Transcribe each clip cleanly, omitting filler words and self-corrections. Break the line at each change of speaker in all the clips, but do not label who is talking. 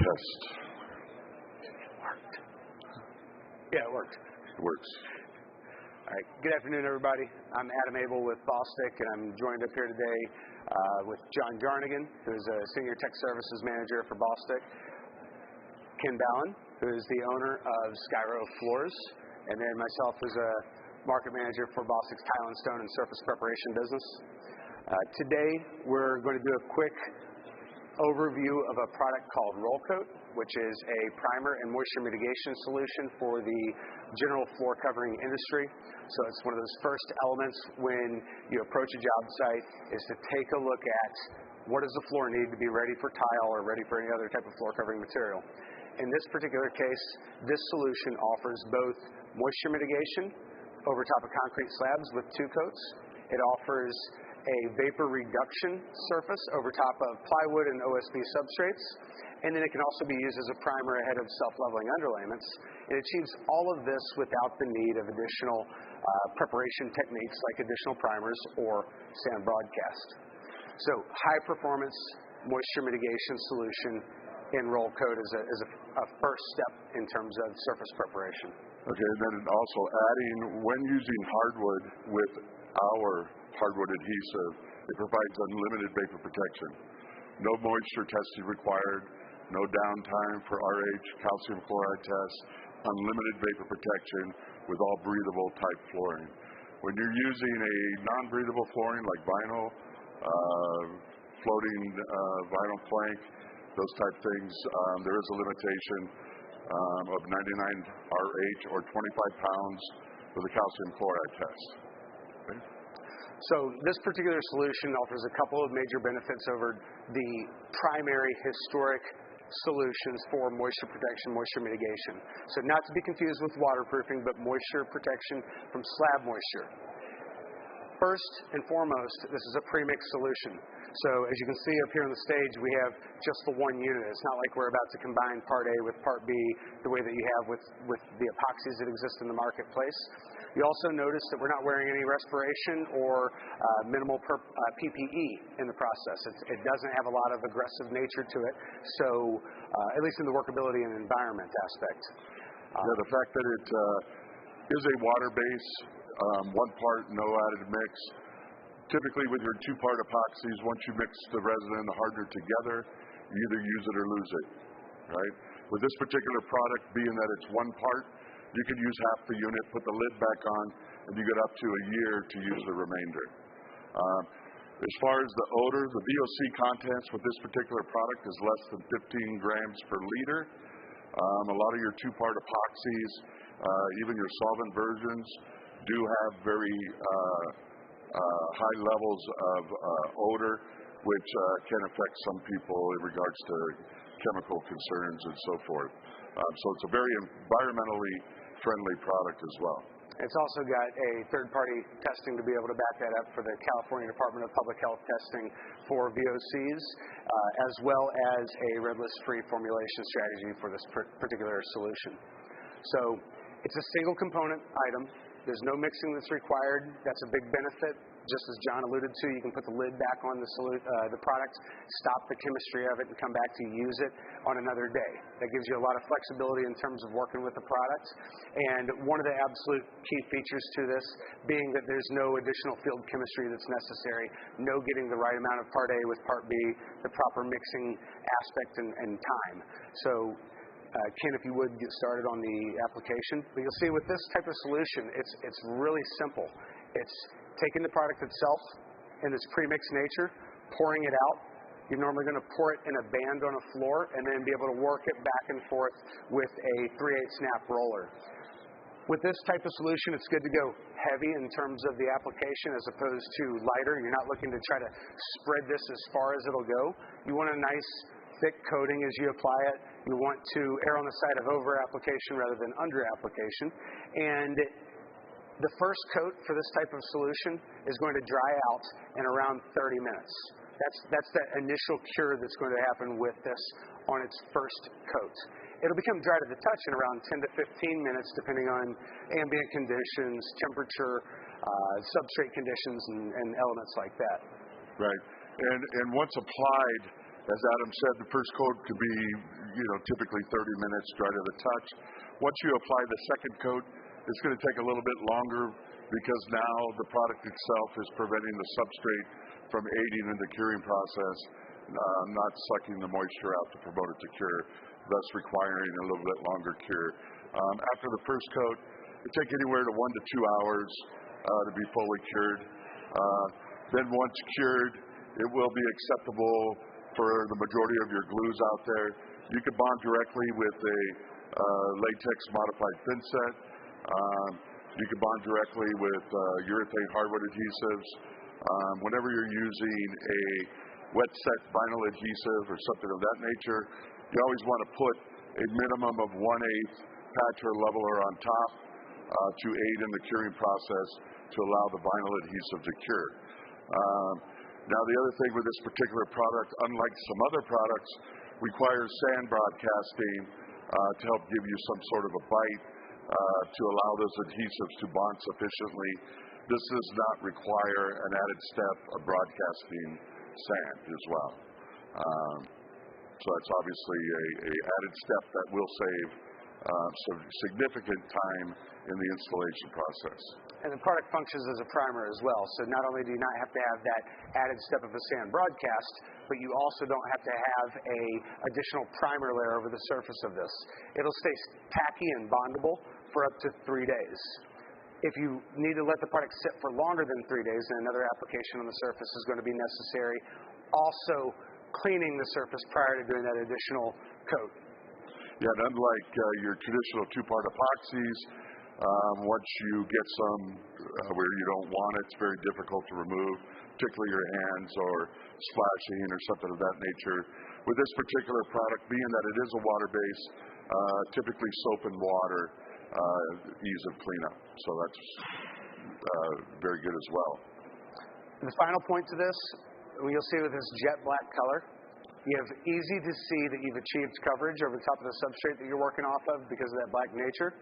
Test.
It worked. Yeah, it worked.
It works.
All right. Good afternoon, everybody. I'm Adam Abel with Bostik, and I'm joined up here today with John Jarnigan, who is a Senior Tech Services Manager for Bostik, Ken Ballin, who is the owner of Skyro Floors, and then myself as a Market Manager for Bostik's Tile and Stone and Surface Preparation business. Today, we're going to do a quick overview of a product called Roll Coat, which is a primer and moisture mitigation solution for the general floor covering industry. So it's one of those first elements when you approach a job site is to take a look at what does the floor need to be ready for tile or ready for any other type of floor covering material. In this particular case, this solution offers both moisture mitigation over top of concrete slabs with 2 coats. It offers a vapor reduction surface over top of plywood and OSB substrates, and then it can also be used as a primer ahead of self-leveling underlayments. It achieves all of this without the need of additional preparation techniques like additional primers or sand broadcast. So high performance moisture mitigation solution in Roll Coat is a first step in terms of surface preparation.
Okay, and then also adding, when using hardwood with our hardwood adhesive, it provides unlimited vapor protection. No moisture testing required, no downtime for RH, calcium chloride tests, unlimited vapor protection with all breathable type flooring. When you're using a non-breathable flooring like vinyl, floating vinyl plank, those type things, there is a limitation of 99 RH or 25 pounds with a calcium chloride test. Okay.
So this particular solution offers a couple of major benefits over the primary historic solutions for moisture protection, moisture mitigation. So not to be confused with waterproofing, but moisture protection from slab moisture. First and foremost, this is a premix solution. So as you can see up here on the stage, we have just the one unit. It's not like we're about to combine Part A with Part B the way that you have with the epoxies that exist in the marketplace. You also notice that we're not wearing any respiration or minimal PPE in the process. It doesn't have a lot of aggressive nature to it, so at least in the workability and environment aspect.
The fact that it is a water base, 1 part, no added mix. Typically with your 2-part epoxies, once you mix the resin and the hardener together, you either use it or lose it, right? With this particular product, being that it's 1 part, you could use half the unit, put the lid back on, and you get up to a year to use the remainder. As far as the odor, the VOC contents with this particular product is less than 15 grams per liter. A lot of your 2-part epoxies, even your solvent versions, do have very high levels of odor, which can affect some people in regards to chemical concerns and so forth. So it's a very environmentally friendly product as well.
It's also got a third-party testing to be able to back that up for the California Department of Public Health testing for VOCs, as well as a red list-free formulation strategy for this particular solution. So it's a single component item. There's no mixing that's required. That's a big benefit. Just as John alluded to, you can put the lid back on the product, stop the chemistry of it, and come back to use it on another day. That gives you a lot of flexibility in terms of working with the product. And one of the absolute key features to this being that there's no additional field chemistry that's necessary, no getting the right amount of Part A with Part B, the proper mixing aspect and time. So Ken, if you would get started on the application. But you'll see with this type of solution, it's really simple. It's taking the product itself in its premix nature, pouring it out. You're normally going to pour it in a band on a floor and then be able to work it back and forth with a 3/8 snap roller. With this type of solution, it's good to go heavy in terms of the application as opposed to lighter. You're not looking to try to spread this as far as it'll go. You want a nice thick coating as you apply it. You want to err on the side of over application rather than under application. And the first coat for this type of solution is going to dry out in around 30 minutes. That's that initial cure that's going to happen with this on its first coat. It'll become dry to the touch in around 10 to 15 minutes, depending on ambient conditions, temperature, substrate conditions, and elements like that.
Right. And once applied, as Adam said, the first coat could be typically 30 minutes, dry to the touch. Once you apply the second coat, it's going to take a little bit longer because now the product itself is preventing the substrate from aiding in the curing process, not sucking the moisture out to promote it to cure, thus requiring a little bit longer cure. After the first coat, it takes anywhere to 1 to 2 hours to be fully cured. Then once cured, it will be acceptable for the majority of your glues out there. You can bond directly with a latex modified thin set. You can bond directly with urethane hardwood adhesives. Whenever you're using a wet set vinyl adhesive or something of that nature, you always want to put a minimum of 1/8 patch or leveler on top to aid in the curing process to allow the vinyl adhesive to cure. Now the other thing with this particular product, unlike some other products, requires sand broadcasting to help give you some sort of a bite to allow those adhesives to bond sufficiently. This does not require an added step of broadcasting sand as well. So it's obviously a added step that will save some significant time in the installation process.
And the product functions as a primer as well. So not only do you not have to have that added step of a sand broadcast, but you also don't have to have a additional primer layer over the surface of this. It'll stay tacky and bondable for up to 3 days. If you need to let the product sit for longer than 3 days, then another application on the surface is going to be necessary. Also, cleaning the surface prior to doing that additional coat.
Yeah, and unlike your traditional two-part epoxies, once you get some where you don't want it, it's very difficult to remove, particularly your hands or splashing or something of that nature. With this particular product, being that it is a water base, typically soap and water, ease of cleanup. So that's very good as well.
And the final point to this, you'll see with this jet black color, you have easy to see that you've achieved coverage over the top of the substrate that you're working off of because of that black nature.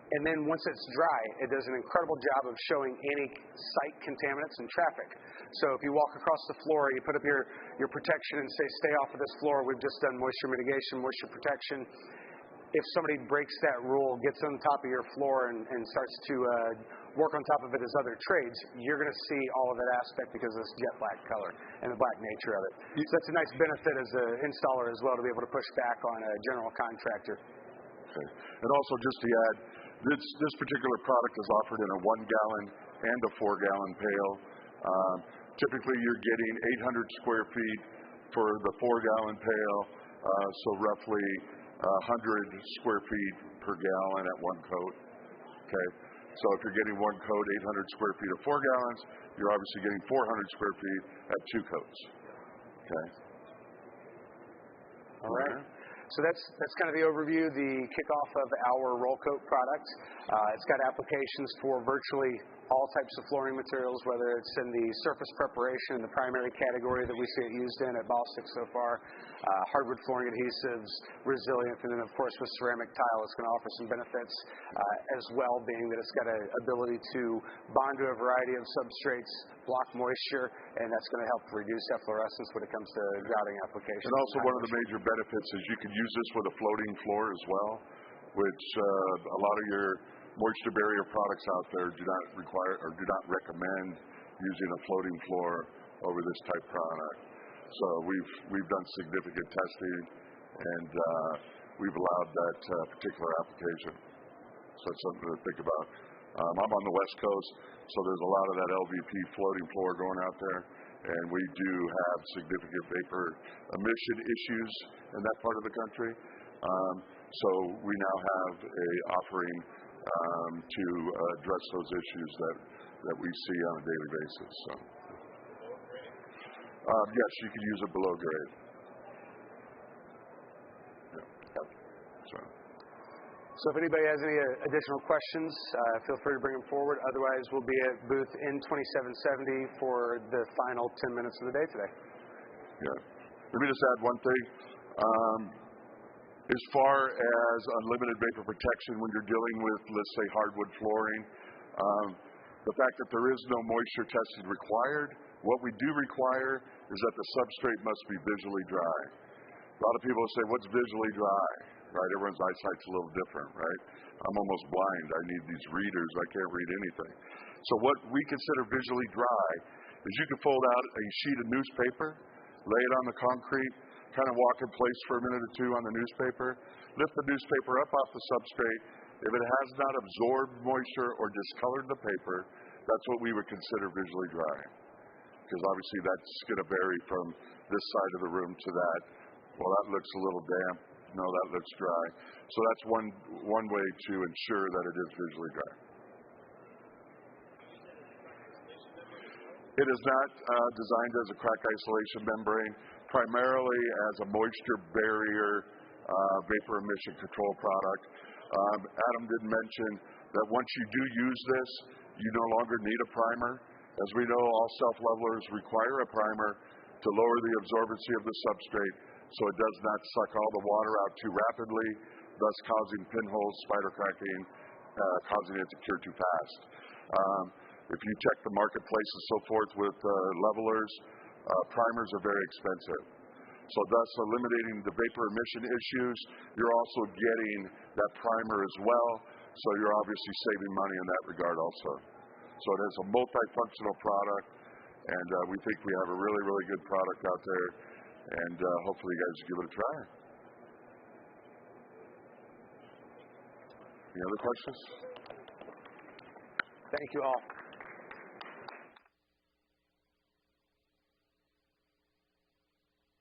And then once it's dry, it does an incredible job of showing any site contaminants and traffic. So if you walk across the floor, you put up your protection and say, stay off of this floor, we've just done moisture mitigation, moisture protection. If somebody breaks that rule, gets on top of your floor and starts to work on top of it as other trades, you're going to see all of that aspect because of this jet black color and the black nature of it. So that's a nice benefit as an installer as well to be able to push back on a general contractor.
Okay. And also just to add, this particular product is offered in a 1-gallon and a 4-gallon pail. Typically you're getting 800 square feet for the 4-gallon pail, so roughly 100 square feet per gallon at one coat. Okay, so if you're getting one coat, 800 square feet of 4 gallons, you're obviously getting 400 square feet at 2 coats. Okay.
All right. So that's kind of the overview, the kickoff of our roll coat product. It's got applications for virtually all types of flooring materials, whether it's in the surface preparation in the primary category that we see it used in at Bostik so far, hardwood flooring adhesives, resilient, and then of course with ceramic tile it's going to offer some benefits as well, being that it's got an ability to bond to a variety of substrates, block moisture, and that's going to help reduce efflorescence when it comes to grouting applications.
And also one of the major benefits is you can use this with a floating floor as well, which a lot of your moisture barrier products out there do not require or do not recommend using a floating floor over this type product. So we've done significant testing and we've allowed that particular application. So it's something to think about. I'm on the West Coast, so there's a lot of that LVP floating floor going out there, and we do have significant vapor emission issues in that part of the country. So we now have a offering to address those issues that we see on a daily basis. So, yes, you can use it below grade. Yeah.
So if anybody has any additional questions, feel free to bring them forward. Otherwise, we'll be at booth N2770 for the final 10 minutes of the day today.
Yeah. Let me just add one thing. As far as unlimited vapor protection when you're dealing with, let's say, hardwood flooring, the fact that there is no moisture testing required, what we do require is that the substrate must be visually dry. A lot of people say, what's visually dry, right? Everyone's eyesight's a little different, right? I'm almost blind. I need these readers. I can't read anything. So what we consider visually dry is you can fold out a sheet of newspaper, lay it on the concrete, kind of walk in place for a minute or two on the newspaper, lift the newspaper up off the substrate. If it has not absorbed moisture or discolored the paper, that's what we would consider visually dry. Because obviously that's going to vary from this side of the room to that. Well, that looks a little damp. No, that looks dry. So that's one way to ensure that it is visually dry. It is not designed as a crack isolation membrane, primarily as a moisture barrier vapor emission control product. Adam did mention that once you do use this, you no longer need a primer. As we know, all self-levelers require a primer to lower the absorbency of the substrate so it does not suck all the water out too rapidly, thus causing pinholes, spider cracking, causing it to cure too fast. If you check the marketplace and so forth with levelers, primers are very expensive. So thus eliminating the vapor emission issues, you're also getting that primer as well, so you're obviously saving money in that regard also. So it is a multifunctional product, and we think we have a really, really good product out there, and hopefully you guys give it a try. Any other questions?
Thank you all.